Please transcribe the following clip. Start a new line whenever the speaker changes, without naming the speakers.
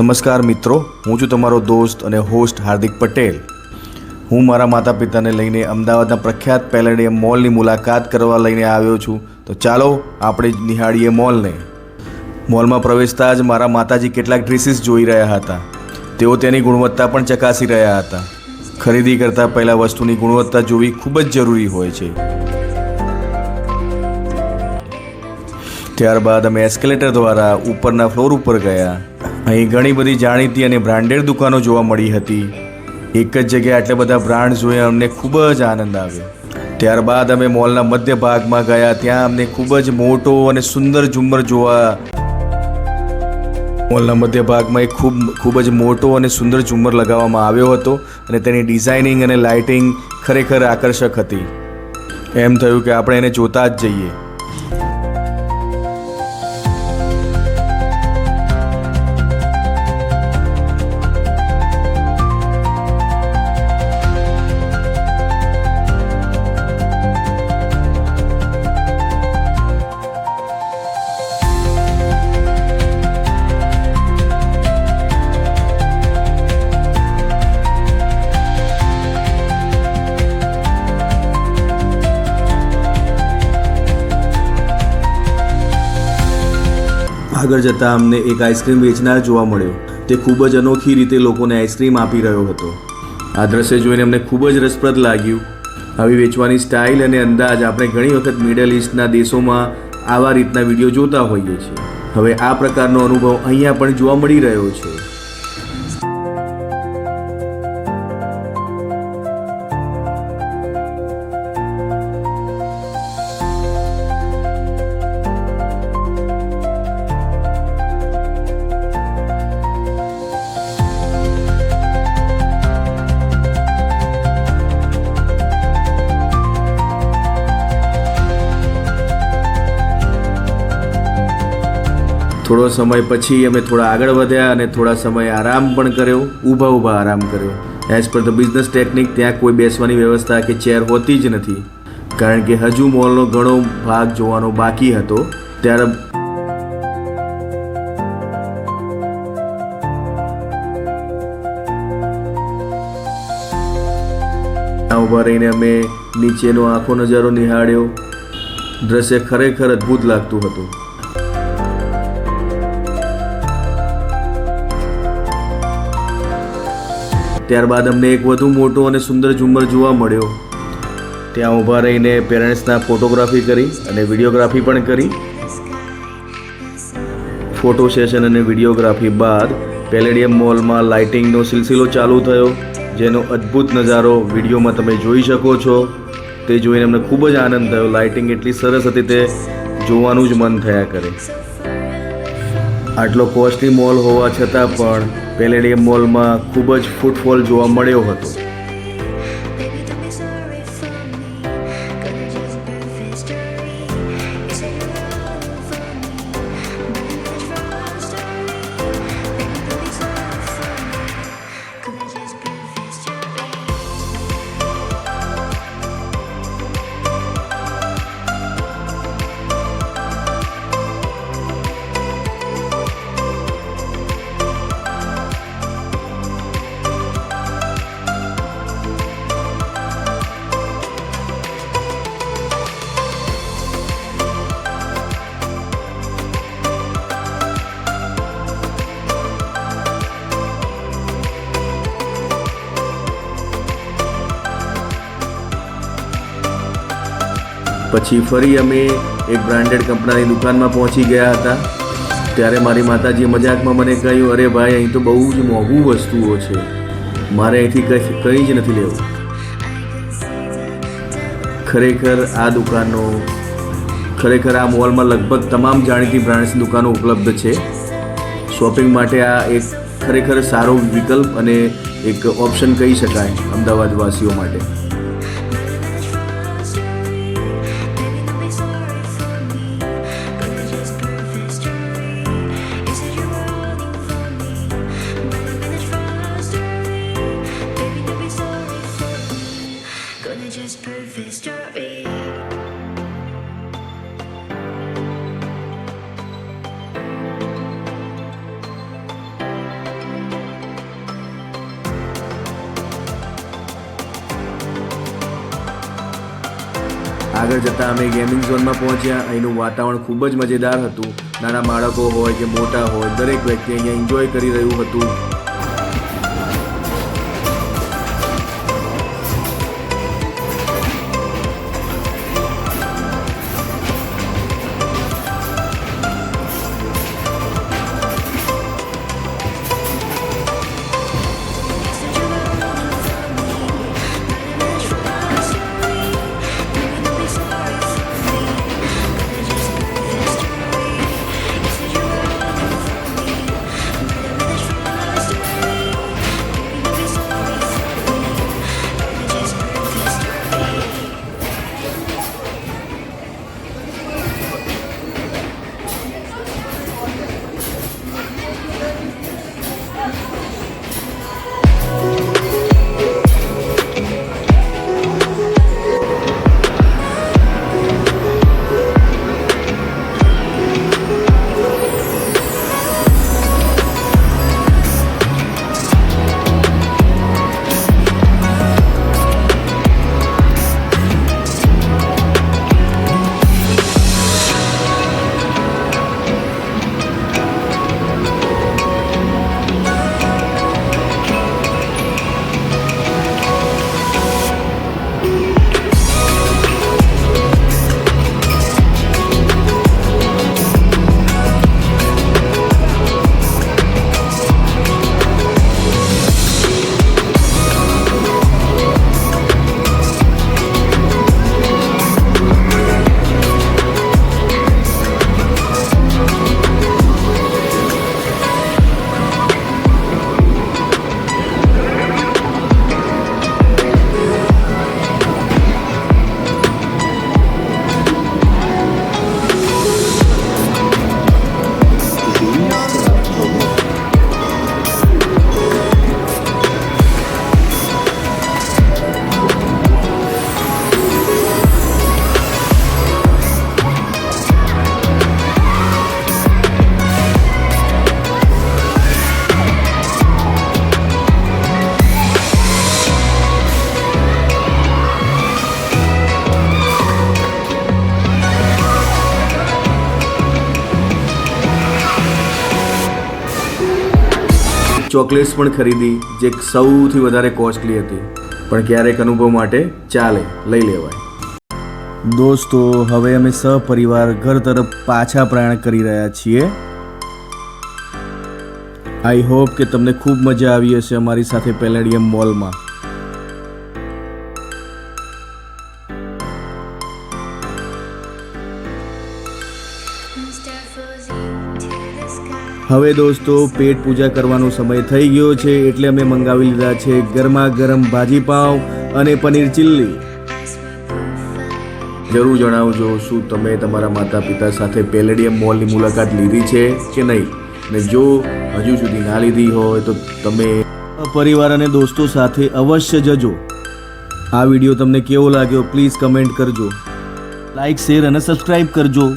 નમસ્કાર મિત્રો, હું છું તમારો દોસ્ત અને હોસ્ટ હાર્દિક પટેલ. હું મારા માતા પિતાને લઈને અમદાવાદના પ્રખ્યાત પેલેડિયમ મોલની મુલાકાત કરવા લઈને આવ્યો છું. તો ચાલો આપણે નિહાળીએ મોલને. મોલમાં પ્રવેશતા જ મારા માતાજી કેટલાક ડ્રેસીસ જોઈ રહ્યા હતા. તેઓ તેની ગુણવત્તા પણ ચકાસી રહ્યા હતા. ખરીદી કરતાં પહેલાં વસ્તુની ગુણવત્તા જોવી ખૂબ જ જરૂરી હોય છે. ત્યારબાદ અમે એસ્કેલેટર દ્વારા ઉપરના ફ્લોર ઉપર ગયા. અહીં ઘણી બધી જાણીતી અને બ્રાન્ડેડ દુકાનો જોવા મળી હતી. એક જ જગ્યાએ આટલા બધા બ્રાન્ડ જોઈને અમને ખૂબ જ આનંદ આવ્યો. ત્યારબાદ અમે મોલના મધ્ય ભાગમાં ગયા. ત્યાં અમને ખૂબ જ મોટો અને સુંદર ઝુમ્મર જોવા મોલના મધ્ય ભાગમાં એક ખૂબ જ મોટો અને સુંદર ઝુમ્મર લગાવવામાં આવ્યો હતો અને તેની ડિઝાઇનિંગ અને લાઇટિંગ ખરેખર આકર્ષક હતી. એમ થયું કે આપણે એને જોતા જ જઈએ. આગળ જતાં અમને એક આઈસ્ક્રીમ વેચનાર જોવા મળ્યો. તે ખૂબ જ અનોખી રીતે લોકોને આઈસ્ક્રીમ આપી રહ્યો હતો. આ દ્રશ્ય જોઈને અમને ખૂબ જ રસપ્રદ લાગ્યું. આવી વેચવાની સ્ટાઇલ અને અંદાજ આપણે ઘણી વખત મિડલ ઇસ્ટના દેશોમાં આવા રીતના વિડીયો જોતા હોઈએ છીએ. હવે આ પ્રકારનો અનુભવ અહીંયા પણ જોવા મળી રહ્યો છે. થોડો સમય પછી અમે થોડા આગળ વધ્યા અને થોડા સમય આરામ પણ કર્યો. ઊભા આરામ કર્યો. As per the business technique ત્યાં કોઈ બેસવાની વ્યવસ્થા કે ચેર હોતી જ નથી, કારણ કે હજુ મોલનો ઘણો ભાગ જોવાનો બાકી હતો. ત્યારે ઊભા રહીને અમે નીચેનો આખો નજારો નિહાળ્યો. દ્રશ્ય ખરેખર અદ્ભુત લાગતું હતું. ત્યારબાદ અમને એક વધુ મોટો અને સુંદર ઝુમ્મર જોવા મળ્યો. ત્યાં ઊભા રહીને પેરેન્ટ્સના ફોટોગ્રાફી કરી અને વિડીયોગ્રાફી પણ કરી. ફોટો સેશન અને વિડીયોગ્રાફી બાદ પેલેડિયમ મોલમાં લાઇટિંગનો સિલસિલો ચાલુ થયો, જેનો અદ્ભુત નજારો વિડીયોમાં તમે જોઈ શકો છો. તે જોઈને અમને ખૂબ જ આનંદ થયો. લાઇટિંગ એટલી સરસ હતી, તે જોવાનું જ મન થયા કરે. આટલો કોસ્ટલી મોલ હોવા છતાં પણ પેલેડિયમ મોલમાં ખૂબ જ ફૂટફોલ જોવા મળ્યો હતો. પછી ફરી અમે એક બ્રાન્ડેડ કંપનીની દુકાનમાં પહોંચી ગયા હતા. ત્યારે મારી માતાજીએ મજાકમાં મને કહ્યું, અરે ભાઈ, અહીં તો બહુ જ મોંઘું વસ્તુઓ છે, મારે અહીંથી કંઈ જ નથી લેવું. ખરેખર આ મોલમાં લગભગ તમામ જાણીતી બ્રાન્ડ્સની દુકાનો ઉપલબ્ધ છે. શોપિંગ માટે આ એક ખરેખર સારો વિકલ્પ અને એક ઓપ્શન કહી શકાય અમદાવાદવાસીઓ માટે.
just prove this story.
આગળ જતાં અમે ગેમિંગ ઝોનમાં પહોંચ્યા. અહીંનું વાતાવરણ ખૂબ જ મજેદાર હતું. નાના બાળકો હોય કે મોટા હોય, દરેક વ્યક્તિ અહીંયા એન્જોય કરી રહ્યું હતું. ચોકલેટ્સ પણ ખરીદી, જે સૌથી વધારે કોસ્ટલી હતી, પણ ક્યારેક અનુભવ માટે ચાલે, લઈ લેવાય. દોસ્તો, હવે અમે સહપરિવાર ઘર તરફ પાછા પ્રયાણ કરી રહ્યા છીએ. આઈ હોપ કે તમને ખૂબ મજા આવી હશે અમારી સાથે પેલેડિયમ મોલમાં. હવે દોસ્તો, પેટ પૂજા કરવાનો સમય થઈ ગયો છે, એટલે અમે મંગાવી લીધા છે ગરમા ગરમ ભાજી પાવ અને પનીર ચિલ્લી. જરૂર જણાવજો શું તમે તમારા માતા પિતા સાથે પેલેડિયમ મોલની મુલાકાત લીધી છે કે નહીં, ને જો હજુ સુધી ના લીધી હોય તો તમે પરિવાર અને દોસ્તો સાથે અવશ્ય જજો. આ વિડીયો તમને કેવો લાગ્યો પ્લીઝ કમેન્ટ કરજો, લાઈક શેર અને સબસ્ક્રાઈબ કરજો.